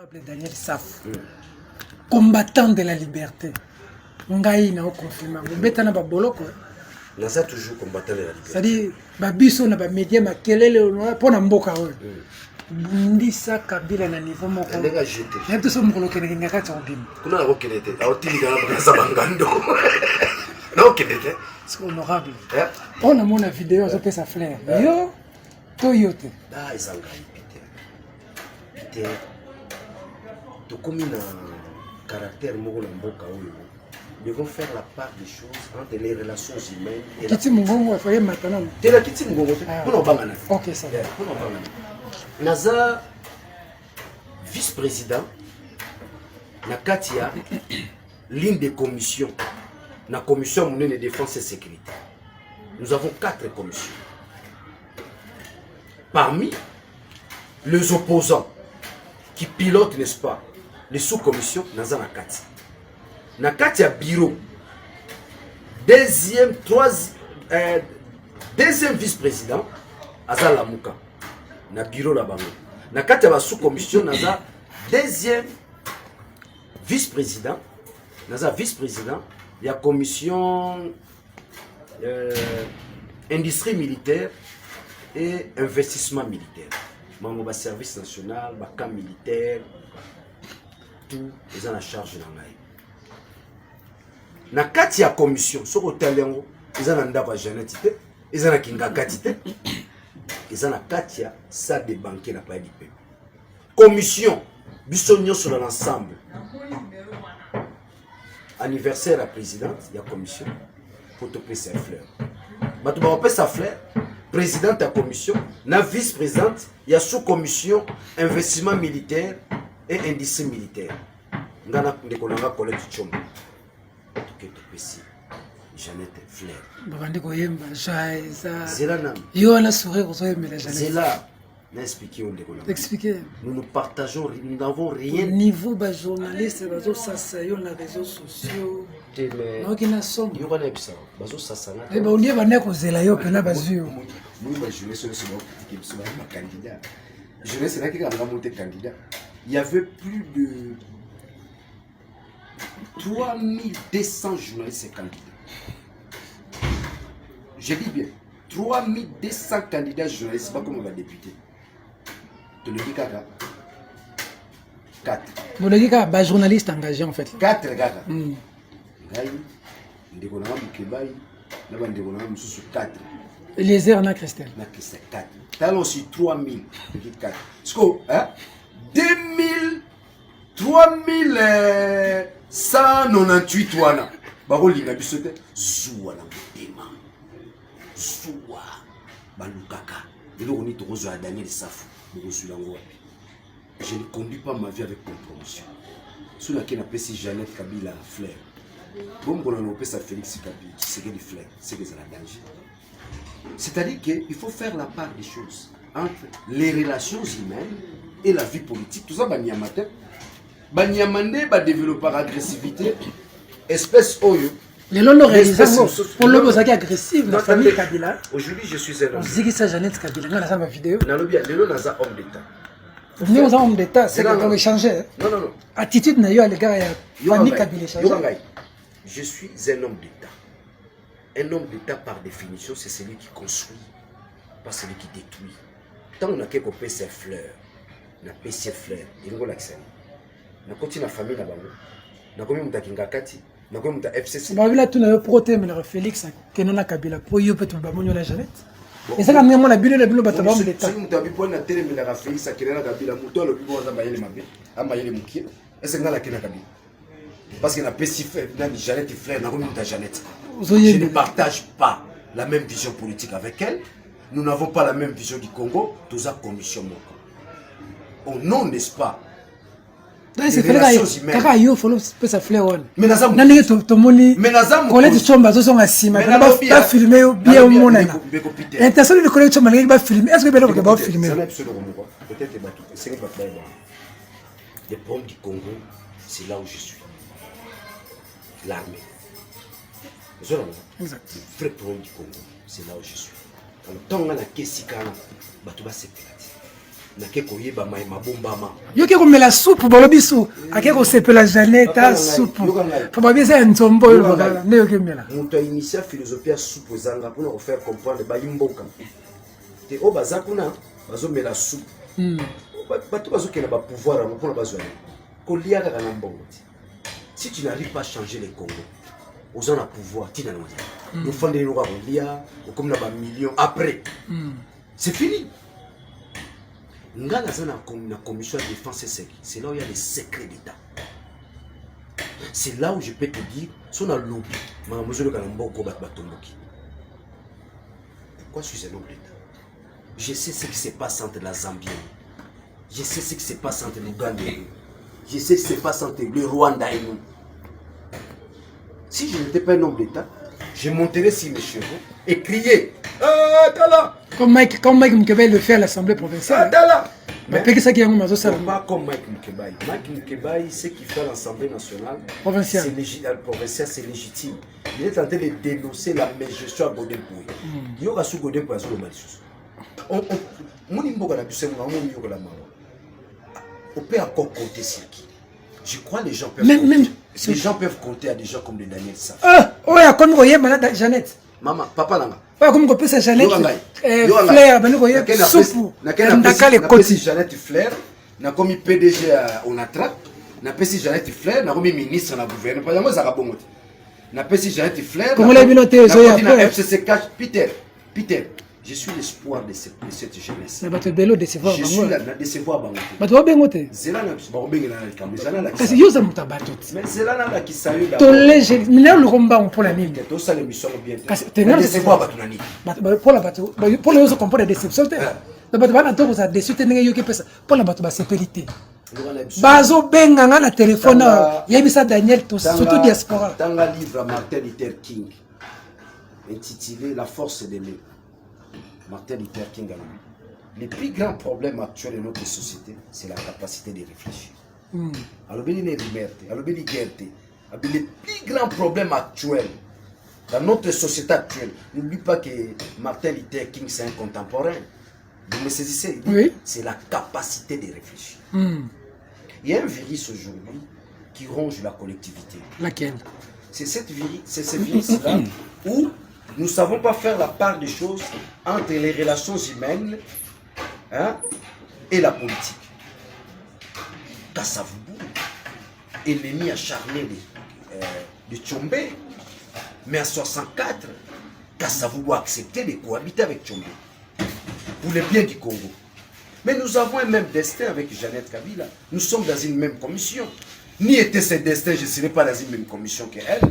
L'honorable Daniel Saf, combattant de la liberté. Ngai na confirmé. Mbeta na baboloko. Naza toujours combattant de la liberté. C'est-à-dire, babiso na ba média makelele pona mboka oyo. Bundisa Kabila na niveau moko. Ndeka jeté. Nto so mukolo kene ngaka tsongim. Kuna na kokelete. Aotilika na basa bangando. Na kokelete. C'est honorable. On a mon vidéo zo pesa fleur. Yo Toyota. Da izanga ipite. Pite. To komi na caractère moko na mboka oyo. Nous devons faire la part des choses entre les relations humaines et Kiti Mungongo afaye maintenant. Tela Kiti Mungongo. On en bangana. OK ça va. On en bangana. Naza vice-président na Katia ligne de commission na commission monnaie de défense et sécurité. Nous avons 4 commissions. Parmi les opposants qui pilotent, n'est-ce pas, les sous-commissions, Naza na Katia. Na Katia bureau, deuxième vice-président, Aza Lamuka. Na bureau la bango. Na Katia ba sous-commission, Naza deuxième vice-président, Naza vice-président, il y a commission industrie militaire et investissement militaire. Mango ba service national, ba camp militaire, tout ils ont la charge na ngai. Na kati ya commission soko talengo ezana ndaba Jeannette te ezana kingakati te ezana kati ya salle de banquier na pa di pe commission biso nyonso na l'ensemble anniversaire à présidente ya commission photo pesa fleur bato ba pesa fleur présidente ya commission na vice présidente ya sous commission investissement militaire et industrie militaire ngana ndekolanga Colette Chombo Jeannette Fleur. Babandi koyemba Jaisa. Zela nam. Yo na sourire ko yemela Jeannette. Zela na expliquer on décolle. Expliquer. Nous nous partageons, nous n'avons rien. Au niveau ba journaliste bazo sasa yo na réseaux sociaux. Mais qui na somme. Yo bana bisa bazo sasa na. Eh ba on ba na ko zela yo pena bazio. Nous ba jeunesse sur ce qui est sur ma candidat. Jeunesse là qui a monté candidat. Il y avait plus de 3200 journalistes candidats. Je dis bien, 3200 candidats journalistes, pas comme on va député. Tu le dis, Kaka 4. Vous le dites, bah, journaliste engagé en fait. 4, Kaka. Eliezer na Christelle. Na Christelle, 4. T'as aussi 3000. Je dis 4. Parce que, hein, 3198 wana bakolinga biso te zuwa na motema zuwa balukaka eloko nini tokozwa ya Daniel Safu bokozwila yango wapi. Je ne conduis pas ma vie avec compromission. Soki nake napesi Jeannette Kabila Fleur bombona na opesa Félix Kabila Tshisekedi Fleur c'est que c'est la danger. C'est-à-dire qu'il faut faire la part des choses entre les relations humaines et la vie politique. Tout ça, Banyamate. Banyamande va développer par agressivité. Espèce Oyo. Les lois réalisation pour l'homme aux agressifs, la famille Kabila. Aujourd'hui, je suis un homme. On dit que c'est Jeannette Kabila. On a ça ma vidéo. Les lois n'a pas homme d'État. Nous sommes homme d'État, c'est qu'on veut changer. Non, non, non. Attitude n'a eu à l'égard de la famille Kabila. Je suis un homme d'État. Un homme d'État, par définition, c'est celui qui construit, pas celui qui détruit. Tant on a quelque chose ses fleurs, on a ses fleurs, il y a l'accès. On a continué la famille là-bas. On a commis un Kingakati, on a commis un FCC. On a vu là tout le protège mais Félix qui n'en a Kabila pour y peut on va monter la Jeannette. Et ça quand même on a bien le bilo bataillon de l'État. Si on t'a vu pour na télé mais la Félix qui n'en a Kabila, muto le bilo za bayele mabe, amayele mukie. Est-ce que na la kina Kabila? Parce qu'il a spécifié dans Jeannette et Fleur, on a commis un Jeannette. Je ne partage pas la même vision politique avec elle. Nous n'avons pas la même vision du Congo. Tous à commission. Au nom, n'est-ce pas? C'est relations humaines. Il faut que ça fleur. Mais Nazam. Mais Nazam. Colette Chomba, ce sont assis. Mais pas filmer bien au monde. L'intention de Colette Chomba, il va filmer. Est-ce que Bello va filmer? Peut-être c'est le problème du Congo, c'est là où je suis. L'armée. Exact. Le vrai problème du Congo, c'est là où je suis. Alors, tant qu'on a la question, bah, tout va s'éclater. nake koyeba mai mabombama yoke komela soupe bolobisu ake kosepela Jeannette a soupe probabisa nzombo oyo bakala nde yoke mela moto initia philosophie ya soupe zanga pour nous faire comprendre bayimboka te o baza kuna bazomela soupe bato bazokela ba pouvoir amo mpona bazwa kolia kaka na mbongo ti si tu n'arrives pas à changer les Congo aux en a pouvoir tina no nous fondons nous kolia comme na ba millions après c'est fini. Nga naza na commission de défense et sécurité, c'est là où il y a les secrets d'État. C'est là où je peux te dire, si on a lobby, pourquoi je suis un homme d'État? Je sais ce qui se passe entre la Zambie, je sais ce qui se passe entre l'Ouganda, je sais ce qui se passe entre le Rwanda et nous. Si je n'étais pas un homme d'État, je monterais sur mes chevaux et crier Tala. Comme Mike Mukeba le fait à l'Assemblée provinciale. Tala. Mais pas comme Mike Mukeba. Mike Mukeba, ce qu'il fait à l'Assemblée nationale provinciale, c'est légitime. Il est en train de dénoncer la gestion à Godin Poué. Il y aura sous Godin Poué à Zolo Malsus. On peut encore compter sur qui? Je crois que les gens peuvent compter. Les gens peuvent compter à des gens comme des Daniel Saf. Oh, il y a comme vous malade Jeannette. Maman, papa nanga. Comme vous pensez Jeannette. Flair, ben vous voyez soupe. Ndaka les côtés. Jeannette Flair, na comme PDG on attrape, na pesi Jeannette Flair, na comme ministre na gouvernement. Pas moi ça va bon. Na pesi Jeannette Flair. Comment les binotés na FCC cash Peter. Je suis l'espoir de cette jeunesse. Je suis le décevoir. Je suis la décevoir bango. Bato bengote. Zela na ba bengela na kambi zala la. Kasi yoza mutabato. Mais zela na la kisayo da. Toleje, mina le combat on pour la mine. To ça l'émission bien. Kasi tenir décevoir bato nani. Pour la bato, pour les autres comprendre des déceptions. Le bato bana to ça déçu tenir yoke pesa. Pour la bato ba sécurité. Bazo benga na téléphone yebisa Daniel to surtout diaspora. Dans le livre Martin Luther King intitulé La force d'aimer. Martin Luther King a dit, le plus grand problème actuel de notre société, c'est la capacité de réfléchir. Alors, le plus grand problème actuel dans notre société actuelle, n'oublie pas que Martin Luther King, c'est un contemporain. Vous me saisissez? Oui. C'est la capacité de réfléchir. Il y a un virus aujourd'hui qui ronge la collectivité. Laquelle? C'est ce virus-là où nous ne savons pas faire la part des choses entre les relations humaines et la politique. Kassavoubou, ennemi acharné de Tchombe, mais en 1964, Kassavoubou a accepté de cohabiter avec Tchombe pour le bien du Congo. Mais nous avons un même destin avec Jeannette Kabila. Nous sommes dans une même commission. Ni était ce destin, je ne serais pas dans une même commission qu'elle.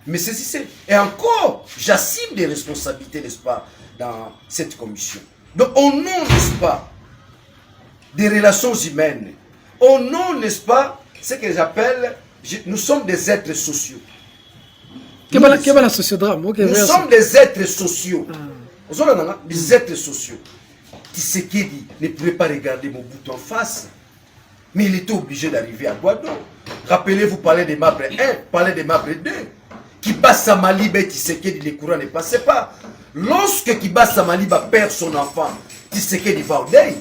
Mais c'est. Et encore, j'assume des responsabilités, n'est-ce pas, dans cette commission. Donc, au nom, n'est-ce pas, des relations humaines, au nom, n'est-ce pas, ce que j'appelle, nous sommes des êtres sociaux. Nous sommes des êtres sociaux. Des êtres sociaux. Tshisekedi ne pouvait pas regarder Mobutu en face, mais il était obligé d'arriver à Guado. Rappelez-vous, parler des Mabre 1, parler des Mabre 2. Kibasa Maliba et Tshisekedi, les courants ne passaient pas. Lorsque Kibasa Maliba perd son enfant, Tshisekedi va au deuil.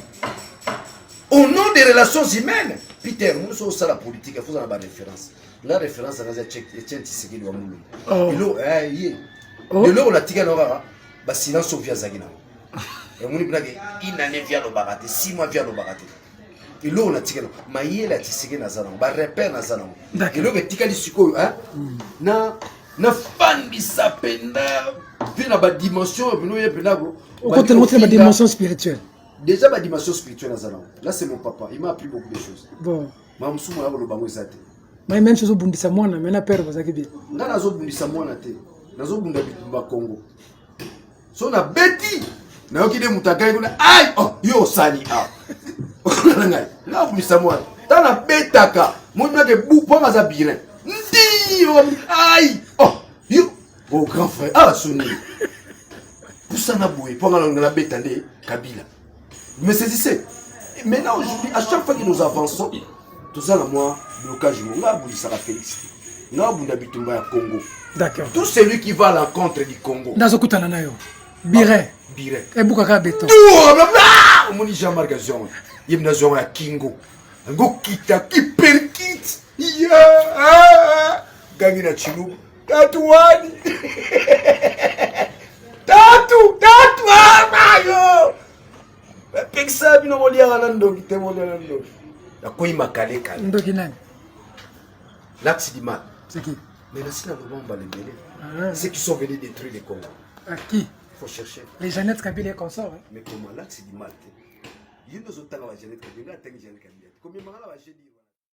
Au nom des relations humaines, Peter, nous sommes ça la politique, il faut avoir une référence. La référence, c'est Tshisekedi wa Moulou. De l'eau, la tigre n'aura pas silence au via Zagina. Et on dit une année via le baraté, 6 mois via le baraté. Et l'eau, la tigre, maïe la Tshisekedi Nazaran, bah repère Nazaran. Et l'eau, tika di suko, hein, na fan di sapenda, puis na ba dimension, puis nous y a penago. Au côté de la dimension spirituelle. Déjà ma dimension spirituelle Nazaran. Là c'est mon papa, il m'a appris beaucoup de choses. Bon. Mamsou mo lo bango ezate. Mais même chose au bundisa mwana, mais na père bazaki bi. Nga nazo bundisa mwana te. Nazo bunda bitumba Congo. So na beti. Na yoki de mutakai kuna ai oh yo sani ah. Ngai. Na bundisa mwana. Tana betaka. Mona ke bu ponga za birin. Ndi ai oh yo oh grand frère ah soni. Poussana boué ponga na betande Kabila. Mais saisissez. Maintenant aujourd'hui à chaque fois que nous avançons tout ça là moi blocage monga boulisa Félix. Na bunda bitumba ya Congo. D'accord. Tout celui qui va à l'encontre du Congo. Nazokutana nayo. Biret. Biret. Et Boukaka béton. Tout omoni Jean-Marc Azon ye mna zon ya kingo ngo kita ki perkit ya gangi na chiluba tatu wani tatu ayo peksa bino molia nando kitemolia nando na koi makale kale Ndoki nani? l'axe du mal C'est qui? mais là c'est la bombe les mêlés ceux qui sont venus détruire les Congo À qui? faut chercher Les Jeannette Kabila et consorts. mais comment l'axe du mal il y a des autres Jeannette Kabila combien mangala va chez